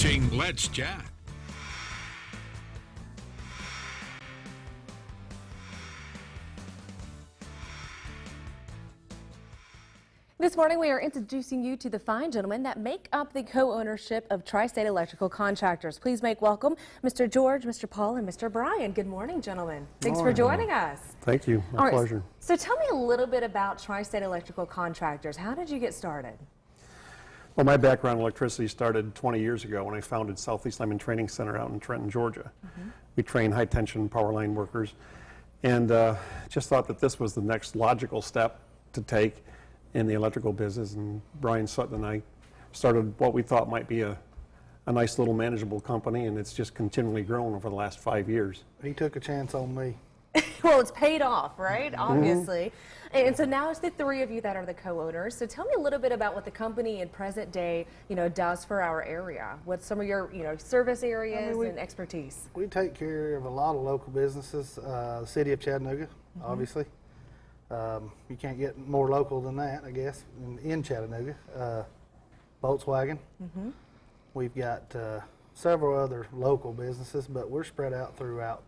watching Let's Chat. This morning we are introducing you to the fine gentlemen that make up the co-ownership of Tri-State Electrical Contractors. Please make welcome Mr. George, Mr. Paul, and Mr. Brian. Good morning, gentlemen. Thanks for joining us. Thank you. My All right, pleasure. so tell me a little bit about Tri-State Electrical Contractors. How did you get started? Well, my background in electricity started 20 years ago when I founded Southeast Lineman Training Center out in Trenton, Georgia. We train high-tension power line workers, and just thought that this was the next logical step to take in the electrical business. And Brian Sutton and I started what we thought might be a nice little manageable company, and it's just continually grown over the last 5 years. He took a chance on me. Well, it's paid off, right? Obviously. And so now it's the three of you that are the co-owners. So tell me a little bit about what the company in present day, does for our area. What's some of your, service areas and expertise? We take care of a lot of local businesses. The city of Chattanooga, obviously. You can't get more local than that, I guess, in Chattanooga. Volkswagen. We've got several other local businesses, but we're spread out throughout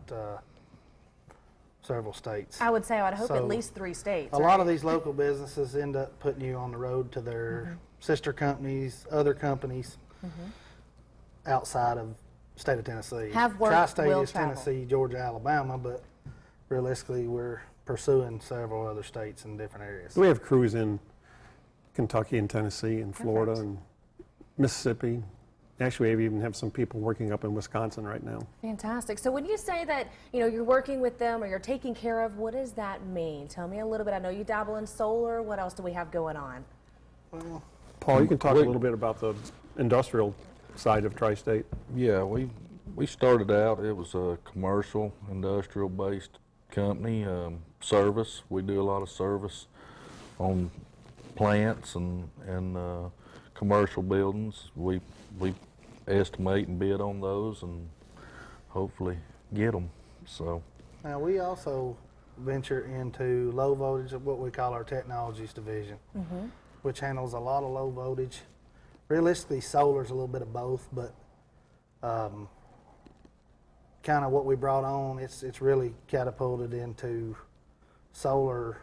several states. I would say I'd hope So, at least 3 states. A lot of these local businesses end up putting you on the road to their sister companies, other companies outside of state of Tennessee. Have work, Tri-state will is travel. Tennessee, Georgia, Alabama, but realistically we're pursuing several other states in different areas. We have crews in Kentucky and Tennessee and Florida and Mississippi. Actually, we even have some people working up in Wisconsin right now. Fantastic. So when you say that, you're working with them or you're taking care of, what does that mean? Tell me a little bit. I know you dabble in solar. What else do we have going on? Well, Paul, you can talk a little bit about the industrial side of Tri-State. Yeah, we started out, it was a commercial, industrial-based company, service. We do a lot of service on plants and commercial buildings. We estimate and bid on those and hopefully get them. So now we also venture into low voltage, what we call our technologies division, which handles a lot of low voltage. Realistically, solar's a little bit of both, but kind of what we brought on, it's really catapulted into solar.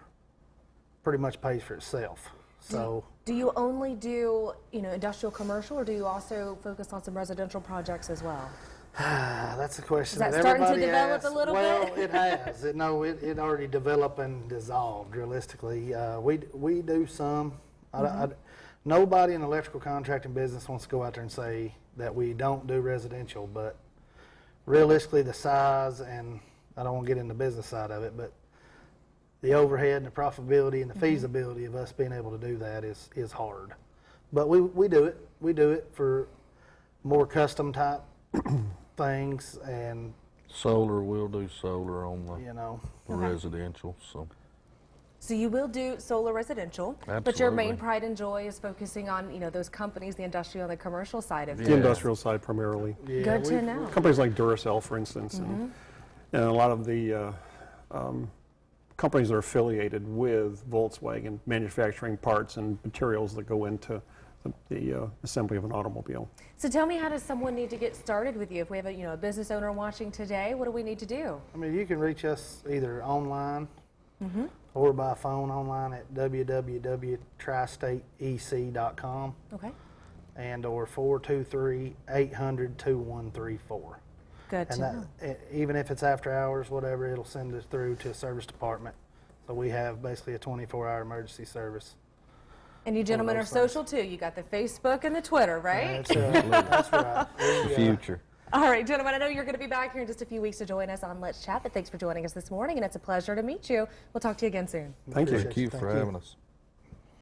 Pretty much pays for itself. So Do you only do, industrial commercial, or do you also focus on some residential projects as well? that's a question Is that that starting to everybody develop a asks. little well, bit? it has. It already developed and dissolved. Realistically, we do some. Nobody in the electrical contracting business wants to go out there and say that we don't do residential, but realistically, the size, and I don't want to get into the business side of it, but the overhead and the profitability and the feasibility of us being able to do that is hard. But we do it. We do it for more custom type things, and solar, we'll do solar on the Okay. residential, so. So you will do solar residential, but your main Absolutely. pride and joy is focusing on, those companies, the industrial and the commercial side of The things. industrial side primarily. yeah, Good to we've- know. Companies like Duracell, for instance, and a lot of the companies that are affiliated with Volkswagen, manufacturing parts and materials that go into the assembly of an automobile. So tell me, how does someone need to get started with you? If we have a business owner watching today, what do we need to do? I mean, you can reach us either online or by phone online at www.tristateec.com Okay. and or 423-800-2134. Good to know. And that, even if it's after hours, whatever, it'll send us through to a service department. So we have basically a 24-hour emergency service. And you gentlemen are those things. social too. You got the Facebook and the Twitter, right? That's right. The future. All right, gentlemen, I know you're going to be back here in just a few weeks to join us on Let's Chat, but thanks for joining us this morning, and it's a pleasure to meet you. We'll talk to you again soon. Thank you. Thank you for having us.